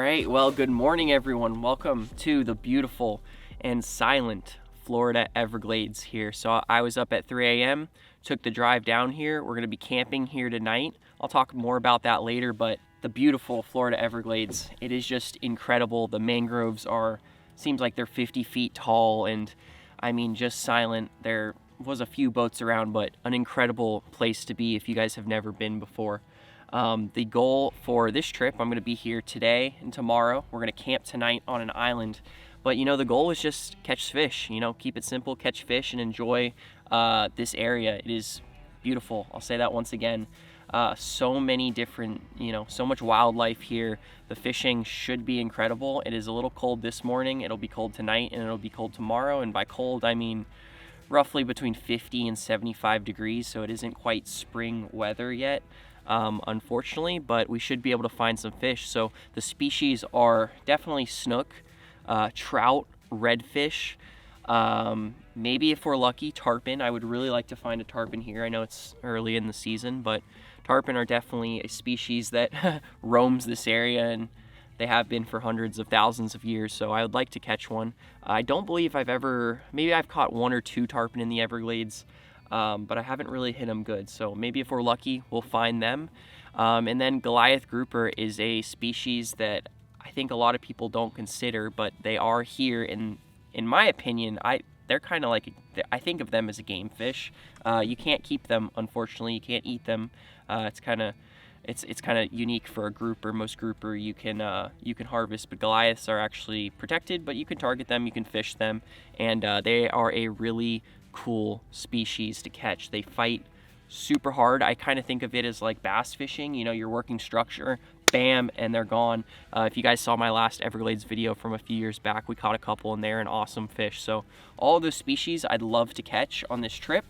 right, well, good morning everyone. Welcome to the beautiful and silent Florida Everglades here. So I was up at 3 a.m., took the drive down here. We're gonna be camping here tonight. I'll talk more about that later, but the beautiful Florida Everglades, it is just incredible. The mangroves seems like they're 50 feet tall, and I mean, just silent. There was a few boats around, but an incredible place to be if you guys have never been before. The goal for this trip, I'm going to be here today and tomorrow. We're going to camp tonight on an island. But, you know, the goal is just catch fish, you know, keep it simple, catch fish and enjoy this area. It is beautiful. I'll say that once again. So many different, you know, so much wildlife here. The fishing should be incredible. It is a little cold this morning. It'll be cold tonight and it'll be cold tomorrow. And by cold, I mean roughly between 50 and 75 degrees. So it isn't quite spring weather yet. Unfortunately, but we should be able to find some fish. So the species are definitely snook, trout, redfish, maybe if we're lucky, tarpon. I would really like to find a tarpon here. I know it's early in the season, but tarpon are definitely a species that roams this area, and they have been for hundreds of thousands of years, so I would like to catch one. I don't believe maybe I've caught one or two tarpon in the Everglades, but I haven't really hit them good. So maybe if we're lucky, we'll find them. And then Goliath grouper is a species that I think a lot of people don't consider, but they are here. In my opinion, they're kind of like, I think of them as a game fish. You can't keep them, unfortunately. You can't eat them. It's kind of unique for a grouper. Most grouper you can harvest, but Goliaths are actually protected. But you can target them, you can fish them, and they are a really cool species to catch. They fight super hard. I kind of think of it as like bass fishing. You know, you're working structure, bam, and they're gone. If you guys saw my last Everglades video from a few years back, we caught a couple and they're an awesome fish. So all of those species I'd love to catch on this trip,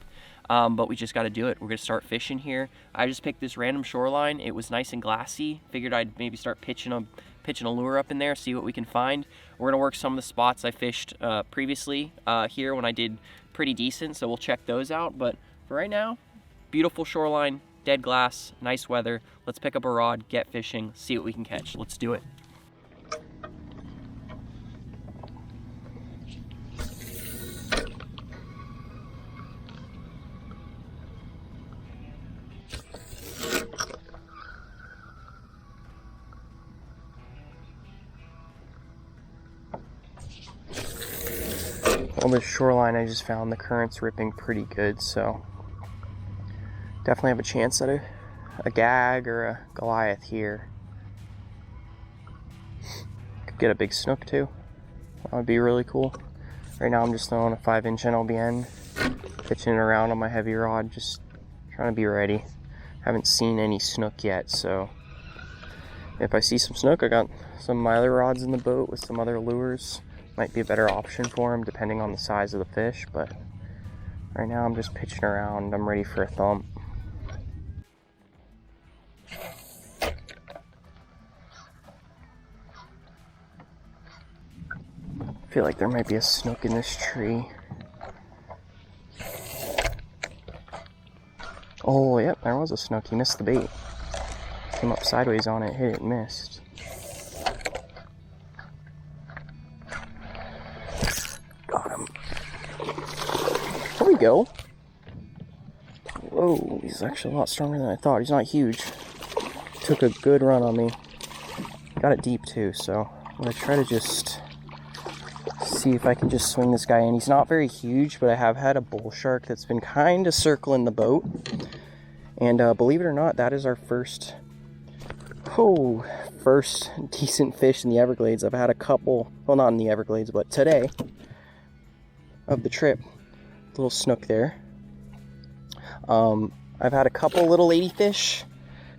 but we just got to do it. We're gonna start fishing here. I just picked this random shoreline. It was nice and glassy. Figured I'd maybe start pitching a lure up in there, see what we can find. We're gonna work some of the spots I fished previously here when I did pretty decent, so we'll check those out. But for right now, beautiful shoreline, dead glass, nice weather. Let's pick up a rod, get fishing, see what we can catch. Let's do it. On this shoreline, I just found the current's ripping pretty good, so definitely have a chance at a gag or a Goliath here. Could get a big snook too. That would be really cool. Right now I'm just throwing a 5-inch NLBN, pitching it around on my heavy rod, just trying to be ready. Haven't seen any snook yet, so if I see some snook, I got some of my other rods in the boat with some other lures. Might be a better option for them depending on the size of the fish, but right now I'm just pitching around. I'm ready for a thump. I feel like there might be a snook in this tree. Oh, yep, there was a snook. He missed the bait. Came up sideways on it, hit it, missed. There we go. Whoa, he's actually a lot stronger than I thought. He's not huge. Took a good run on me. Got it deep too, so I'm gonna try to just see if I can just swing this guy in. He's not very huge, but I have had a bull shark that's been kind of circling the boat. And believe it or not, that is our first decent fish in the Everglades. I've had a couple, well, not in the Everglades, but today of the trip. Little snook there. I've had a couple little ladyfish,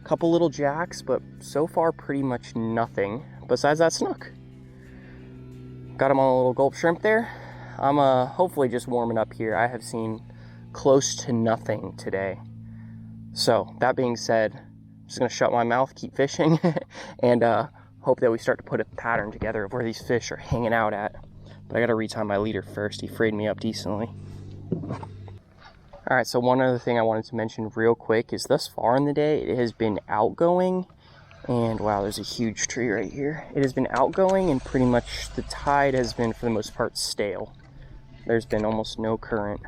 a couple little jacks, but so far pretty much nothing besides that snook. Got him on a little gulp shrimp there. I'm hopefully just warming up here. I have seen close to nothing today. So that being said, I'm just gonna shut my mouth, keep fishing, and hope that we start to put a pattern together of where these fish are hanging out at. But I gotta retie my leader first. He frayed me up decently. Alright, so one other thing I wanted to mention real quick is thus far in the day, it has been outgoing And wow, there's a huge tree right here. It has been outgoing, and pretty much the tide has been, for the most part, stale. There's been almost no current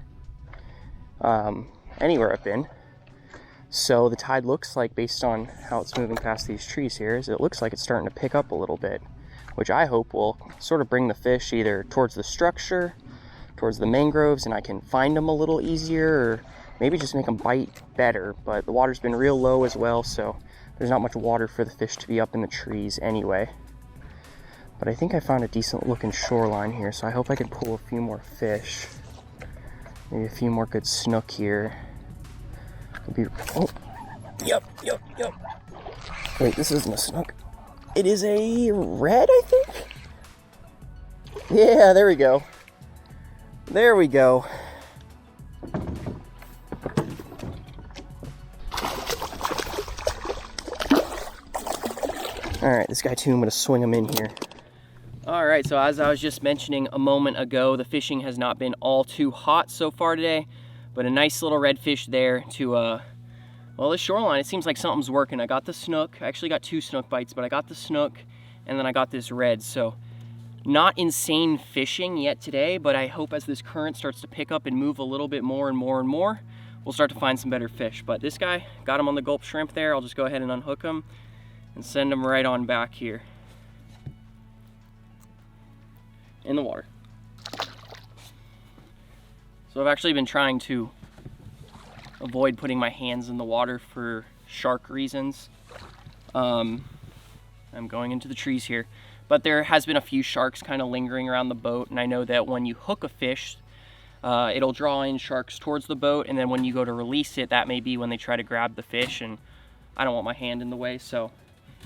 anywhere I've been. So the tide looks like, based on how it's moving past these trees here, is it looks like it's starting to pick up a little bit, which I hope will sort of bring the fish either towards the structure, towards the mangroves, and I can find them a little easier, or maybe just make them bite better. But the water's been real low as well, so there's not much water for the fish to be up in the trees anyway. But I think I found a decent looking shoreline here, so I hope I can pull a few more fish. Maybe a few more good snook here. Oh, yep. Wait, this isn't a snook. It is a red, I think? Yeah, there we go. There we go. Alright, this guy too, I'm going to swing him in here. Alright, so as I was just mentioning a moment ago, the fishing has not been all too hot so far today, but a nice little redfish there to, well, the shoreline. It seems like something's working. I got the snook. I actually got 2 snook bites, but I got the snook, and then I got this red. So not insane fishing yet today, but I hope as this current starts to pick up and move a little bit more and more and more, we'll start to find some better fish. But this guy, got him on the gulp shrimp there. I'll just go ahead and unhook him and send him right on back here in the water. So I've actually been trying to avoid putting my hands in the water for shark reasons. I'm going into the trees here, but there has been a few sharks kind of lingering around the boat, and I know that when you hook a fish, it'll draw in sharks towards the boat, and then when you go to release it, that may be when they try to grab the fish, and I don't want my hand in the way. So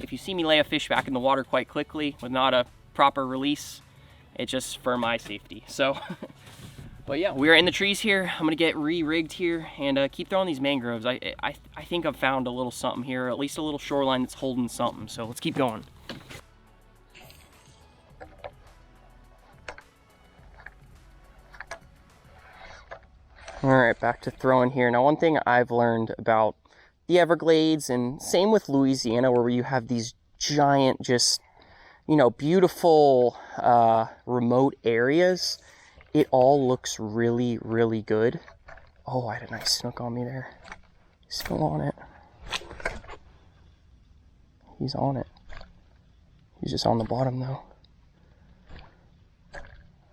if you see me lay a fish back in the water quite quickly with not a proper release, it's just for my safety. So but yeah, we're in the trees here. I'm gonna get re-rigged here and keep throwing these mangroves. I think I've found a little something here, or at least a little shoreline that's holding something. So let's keep going. All right, back to throwing here. Now, one thing I've learned about the Everglades, and same with Louisiana, where you have these giant, just, you know, beautiful remote areas, it all looks really, really good. Oh, I had a nice snook on me there. He's still on it. He's on it. He's just on the bottom though.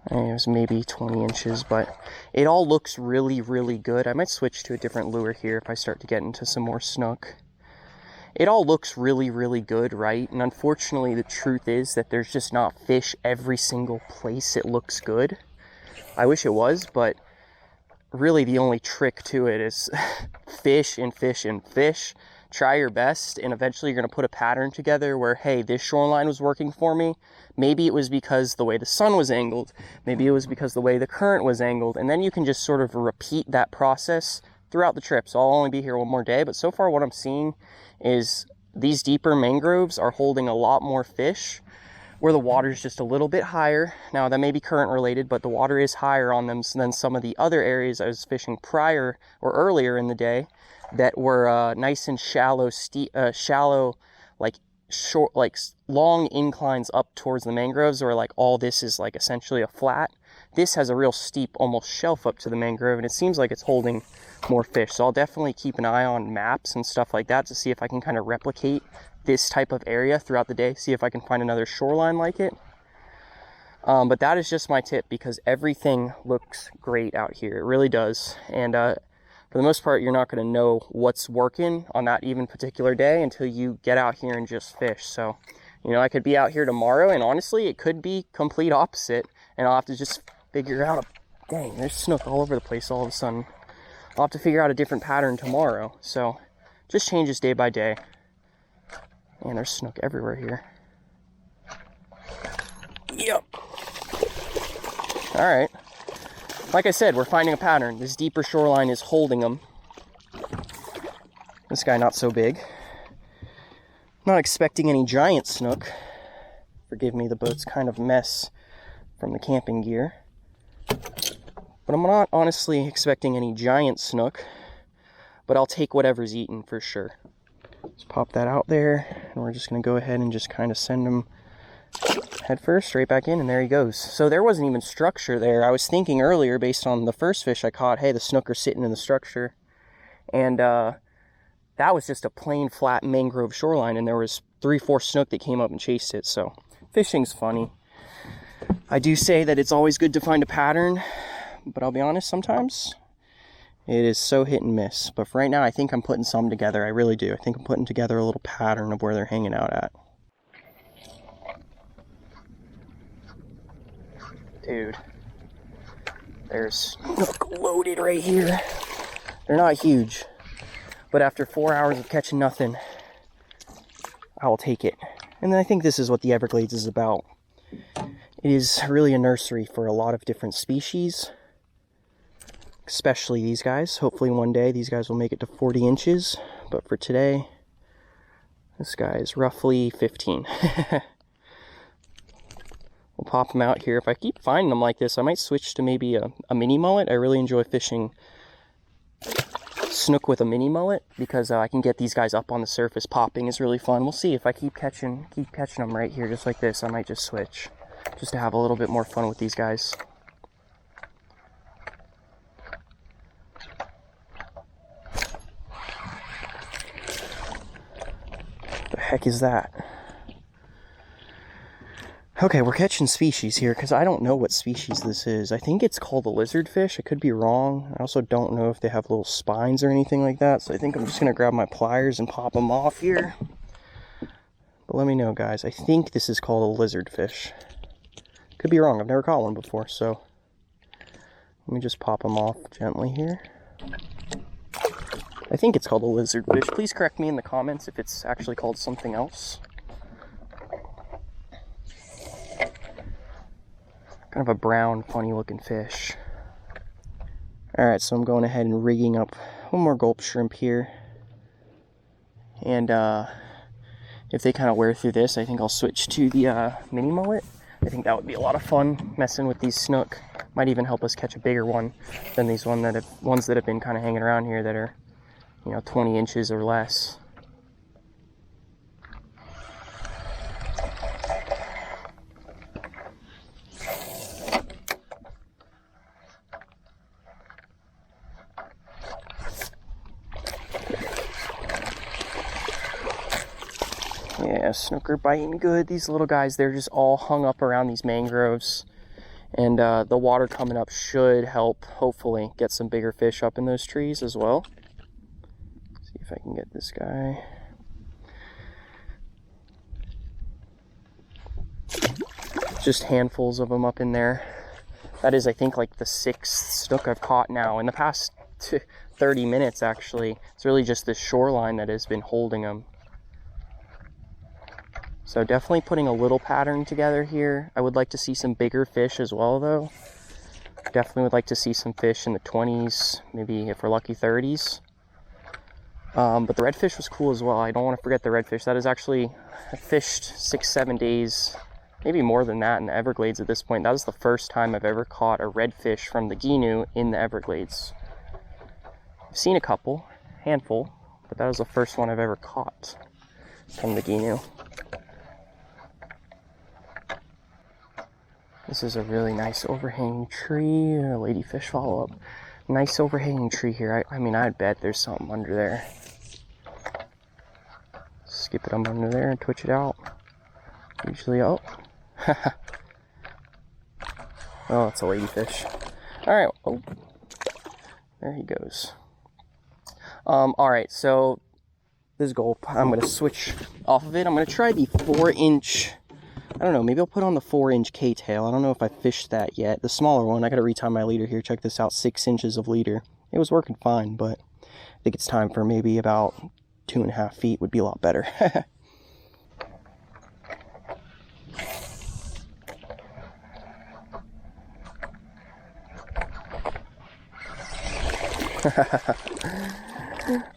And it was maybe 20 inches, but it all looks really, really good. I might switch to a different lure here if I start to get into some more snook. It all looks really, really good, right? And unfortunately, the truth is that there's just not fish every single place it looks good. I wish it was, but really the only trick to it is fish and fish and fish. Try your best, and eventually you're going to put a pattern together where, hey, this shoreline was working for me. Maybe it was because the way the sun was angled. Maybe it was because the way the current was angled. And then you can just sort of repeat that process throughout the trip. So I'll only be here one more day, but so far what I'm seeing is these deeper mangroves are holding a lot more fish where the water is just a little bit higher. Now, that may be current related, but the water is higher on them than some of the other areas I was fishing prior or earlier in the day that were nice and shallow, shallow, like short, like long inclines up towards the mangroves, or like all this is like essentially a flat. This has a real steep, almost shelf up to the mangrove, and it seems like it's holding more fish. So I'll definitely keep an eye on maps and stuff like that to see if I can kind of replicate this type of area throughout the day, see if I can find another shoreline like it. But that is just my tip, because everything looks great out here. It really does. And for the most part, you're not going to know what's working on that even particular day until you get out here and just fish. So, you know, I could be out here tomorrow, and honestly, it could be complete opposite, and I'll have to just figure out dang, there's snook all over the place all of a sudden. I'll have to figure out a different pattern tomorrow. So just changes day by day. And there's snook everywhere here. Yep. All right. Like I said, we're finding a pattern. This deeper shoreline is holding them. This guy not so big. Not expecting any giant snook. Forgive me, the boat's kind of a mess from the camping gear. But I'm not honestly expecting any giant snook. But I'll take whatever's eaten for sure. Just pop that out there, and we're just gonna go ahead and just kind of send him head first straight back in, and there he goes. So there wasn't even structure there. I was thinking earlier, based on the first fish I caught, hey, the snook are sitting in the structure, and that was just a plain flat mangrove shoreline, and there was 3-4 snook that came up and chased it. So fishing's funny. I do say that it's always good to find a pattern, but I'll be honest, sometimes it is so hit and miss. But for right now, I think I'm putting some together. I really do. I think I'm putting together a little pattern of where they're hanging out at. Dude, there's snook loaded right here. They're not huge, but after 4 hours of catching nothing, I will take it. And I think this is what the Everglades is about. It is really a nursery for a lot of different species, especially these guys. Hopefully one day these guys will make it to 40 inches, but for today, this guy is roughly 15. We'll pop them out here. If I keep finding them like this, I might switch to maybe a mini mullet. I really enjoy fishing snook with a mini mullet because I can get these guys up on the surface. Popping is really fun. We'll see if I keep catching them right here just like this. I might just switch just to have a little bit more fun with these guys. What the heck is that? Okay, we're catching species here because I don't know what species this is. I think it's called a lizard fish. I could be wrong. I also don't know if they have little spines or anything like that. So I think I'm just going to grab my pliers and pop them off here. But let me know, guys. I think this is called a lizard fish. Could be wrong. I've never caught one before. So let me just pop them off gently here. I think it's called a lizard fish. Please correct me in the comments if it's actually called something else. Kind of a brown, funny looking fish. Alright, so I'm going ahead and rigging up one more gulp shrimp here. And if they kind of wear through this, I think I'll switch to the mini mullet. I think that would be a lot of fun, messing with these snook. Might even help us catch a bigger one than these ones that have been kind of hanging around here that are, 20 inches or less. Yeah, snook are biting good. These little guys, they're just all hung up around these mangroves. And the water coming up should help, hopefully, get some bigger fish up in those trees as well. See if I can get this guy. Just handfuls of them up in there. That is, I think, like the 6th snook I've caught now in the past 30 minutes, actually. It's really just this shoreline that has been holding them. So definitely putting a little pattern together here. I would like to see some bigger fish as well, though. Definitely would like to see some fish in the 20s, maybe if we're lucky 30s. But the redfish was cool as well. I don't want to forget the redfish. That is actually, I fished 6-7 days, maybe more than that in the Everglades at this point. That was the first time I've ever caught a redfish from the Gheenoe in the Everglades. I've seen a couple, handful, but that was the first one I've ever caught from the Gheenoe. This is a really nice overhanging tree. A ladyfish follow-up. Nice overhanging tree here. I mean, I'd bet there's something under there. Skip it up under there and twitch it out. Usually, oh. Oh, it's a ladyfish. Alright, oh. There he goes. Alright, so this gulp, I'm going to switch off of it. I'm going to try the 4-inch... I don't know, maybe I'll put on the 4-inch K-tail. I don't know if I fished that yet. The smaller one, I gotta retie my leader here. Check this out, 6 inches of leader. It was working fine, but I think it's time for maybe about 2.5 feet would be a lot better.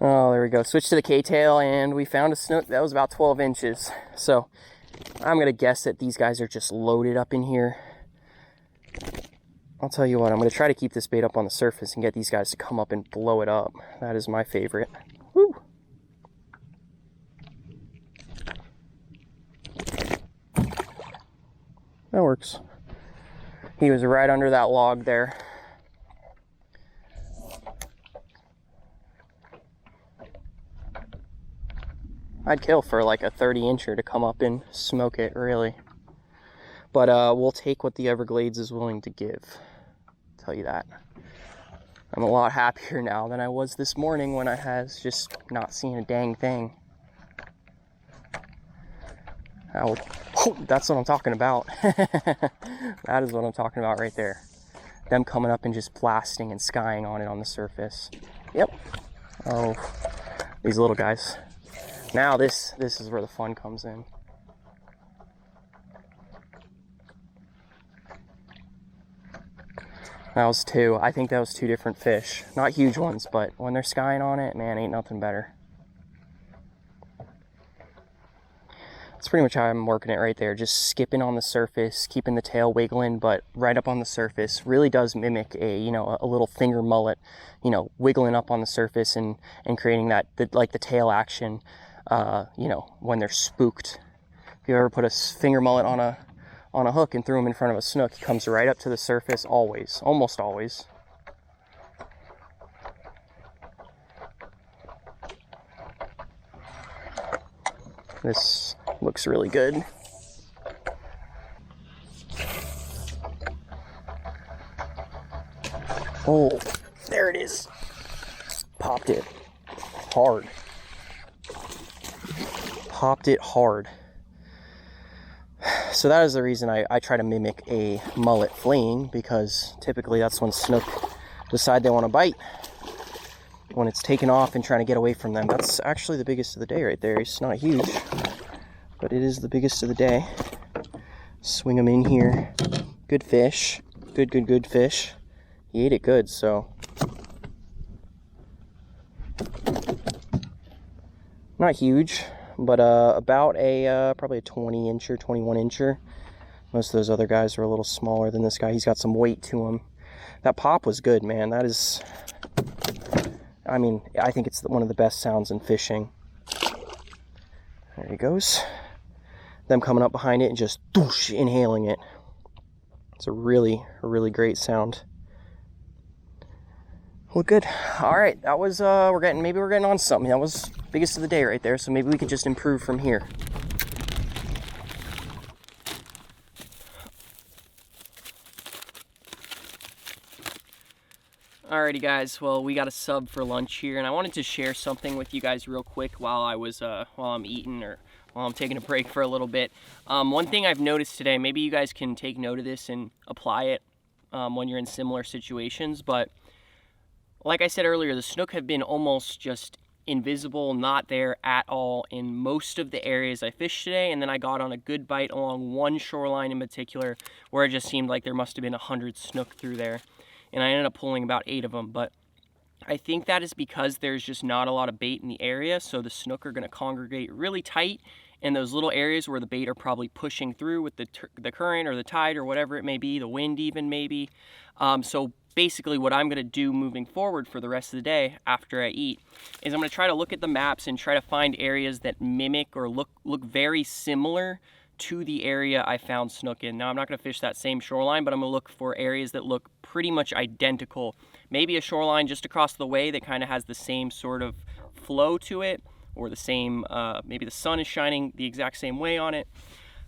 Oh, there we go. Switch to the K-tail, and we found a snook that was about 12 inches. So I'm going to guess that these guys are just loaded up in here. I'll tell you what, I'm going to try to keep this bait up on the surface and get these guys to come up and blow it up. That is my favorite. Woo! That works. He was right under that log there. I'd kill for like a 30-incher to come up and smoke it, really. But we'll take what the Everglades is willing to give. I'll tell you that. I'm a lot happier now than I was this morning when I was just not seeing a dang thing. Oh, that's what I'm talking about. That is what I'm talking about right there. Them coming up and just blasting and skying on it on the surface. Yep. Oh, these little guys. Now this is where the fun comes in. That was two. I think that was two different fish. Not huge ones, but when they're skying on it, man, ain't nothing better. That's pretty much how I'm working it right there. Just skipping on the surface, keeping the tail wiggling, but right up on the surface. Really does mimic a, you know, a little finger mullet, you know, wiggling up on the surface and creating that, like the tail action, you know, when they're spooked. If you ever put a finger mullet on a hook and threw him in front of a snook, he comes right up to the surface always, almost always. This looks really good. Oh, there it is. Popped it hard. Popped it hard. So that is the reason I try to mimic a mullet fleeing, because typically that's when snook decide they want to bite. When it's taken off and trying to get away from them. That's actually the biggest of the day right there. It's not huge, but it is the biggest of the day. Swing them in here. Good fish. Good fish. He ate it good, so. Not huge, but about a probably a 20-incher, 21-incher. Most of those other guys are a little smaller than this guy. He's got some weight to him. That pop was good, man. That is, I mean, I think it's one of the best sounds in fishing. There he goes. Them coming up behind it and just doosh, inhaling it. It's a really great sound. Well, good. All right, that was maybe we're getting on something. That was biggest of the day right there. So maybe we could just improve from here. Alrighty guys, well, we got a sub for lunch here, and I wanted to share something with you guys real quick while I'm eating, or while I'm taking a break for a little bit. One thing I've noticed today, maybe you guys can take note of this and apply it when you're in similar situations, but like I said earlier, the snook have been almost just invisible, not there at all in most of the areas I fished today, and then I got on a good bite along one shoreline in particular where it just seemed like there must have been 100 snook through there. And I ended up pulling about 8 of them, but I think that is because there's just not a lot of bait in the area, so the snook are going to congregate really tight in those little areas where the bait are probably pushing through with the current or the tide or whatever it may be, the wind even maybe. So basically what I'm going to do moving forward for the rest of the day after I eat is I'm going to try to look at the maps and try to find areas that mimic or look very similar to the area I found snook in. Now I'm not going to fish that same shoreline, but I'm going to look for areas that look pretty much identical. Maybe a shoreline just across the way that kind of has the same sort of flow to it, or the same, maybe the sun is shining the exact same way on it.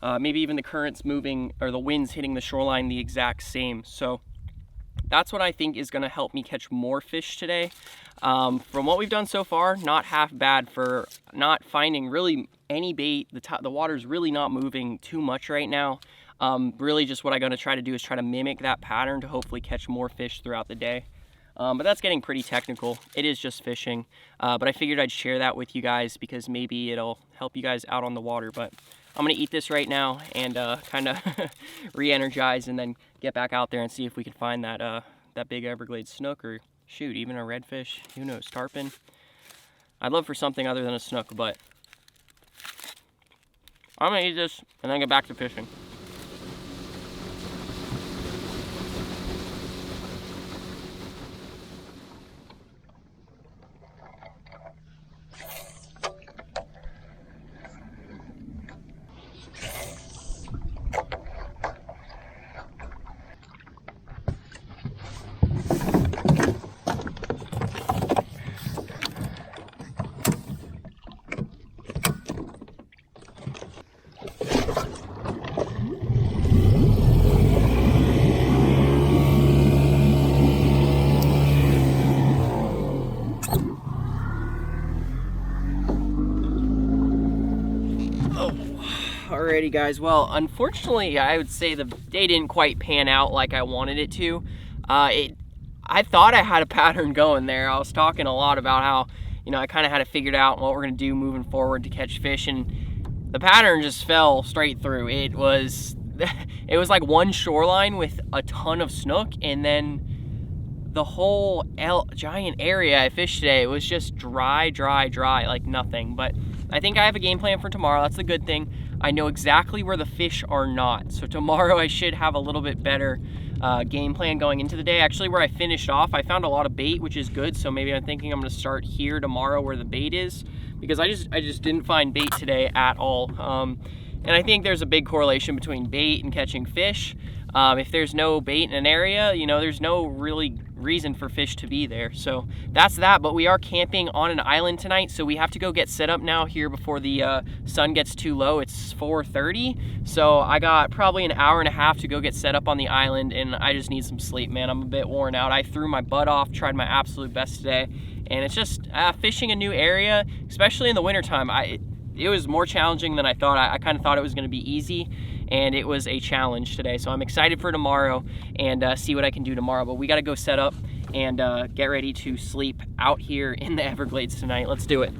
Maybe even the current's moving, or the wind's hitting the shoreline the exact same. So that's what I think is going to help me catch more fish today. From what we've done so far, not half bad for not finding really any bait. The water's really not moving too much right now. Really just what I'm going to try to do is try to mimic that pattern to hopefully catch more fish throughout the day. But that's getting pretty technical. It is just fishing. But I figured I'd share that with you guys because maybe it'll help you guys out on the water. But I'm going to eat this right now and kind of re-energize and then get back out there and see if we can find that big Everglades snook, or shoot, even a redfish, who knows, tarpon. I'd love for something other than a snook, but I'm going to eat this and then get back to fishing. Alrighty guys, well unfortunately I would say the day didn't quite pan out like I wanted it to. I thought I had a pattern going there. I was talking a lot about how, you know, I kind of had it figured out what we're gonna do moving forward to catch fish, and the pattern just fell straight through. It was like one shoreline with a ton of snook, and then the whole giant area I fished today, it was just dry, like nothing. But I think I have a game plan for tomorrow. That's the good thing. I know exactly where the fish are not. So tomorrow I should have a little bit better game plan going into the day. Actually, where I finished off, I found a lot of bait, which is good. So maybe I'm thinking I'm gonna start here tomorrow where the bait is, because I just didn't find bait today at all. And I think there's a big correlation between bait and catching fish. If there's no bait in an area, you know, there's no really reason for fish to be there. So that's that, but we are camping on an island tonight, so we have to go get set up now here before the sun gets too low. It's 4:30, so I got probably an hour and a half to go get set up on the island, and I just need some sleep, man. I'm a bit worn out. I threw my butt off, tried my absolute best today, and it's just fishing a new area, especially in the wintertime. It was more challenging than I thought. I kind of thought it was going to be easy, and it was a challenge today. So I'm excited for tomorrow and see what I can do tomorrow. But we got to go set up and get ready to sleep out here in the Everglades tonight. Let's do it.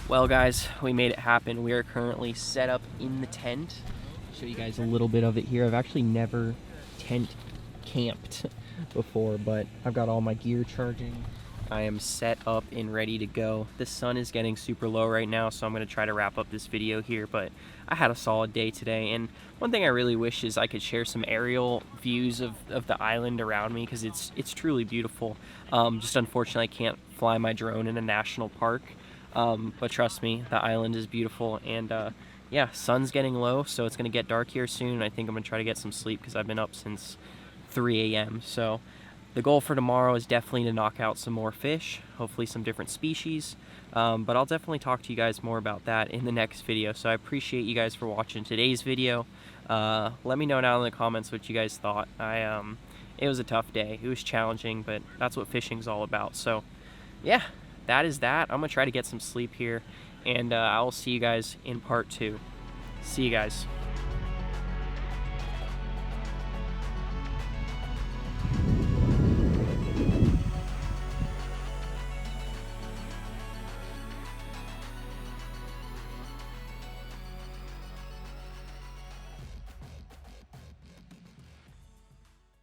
Well guys, we made it happen. We are currently set up in the tent. Show you guys a little bit of it here. I've actually never tent camped before, but I've got all my gear charging. I am set up and ready to go. The sun is getting super low right now, so I'm gonna try to wrap up this video here, but I had a solid day today, and one thing I really wish is I could share some aerial views of the island around me, because it's truly beautiful. Just unfortunately I can't fly my drone in a national park. But trust me, the island is beautiful, and yeah, sun's getting low, so it's gonna get dark here soon. I think I'm gonna try to get some sleep because I've been up since 3 a.m. So the goal for tomorrow is definitely to knock out some more fish, hopefully some different species, but I'll definitely talk to you guys more about that in the next video. So I appreciate you guys for watching today's video. Let me know down in the comments what you guys thought. It was a tough day. It was challenging, but that's what fishing's all about. So yeah, that is that. I'm gonna try to get some sleep here, and I will see you guys in part 2. See you guys.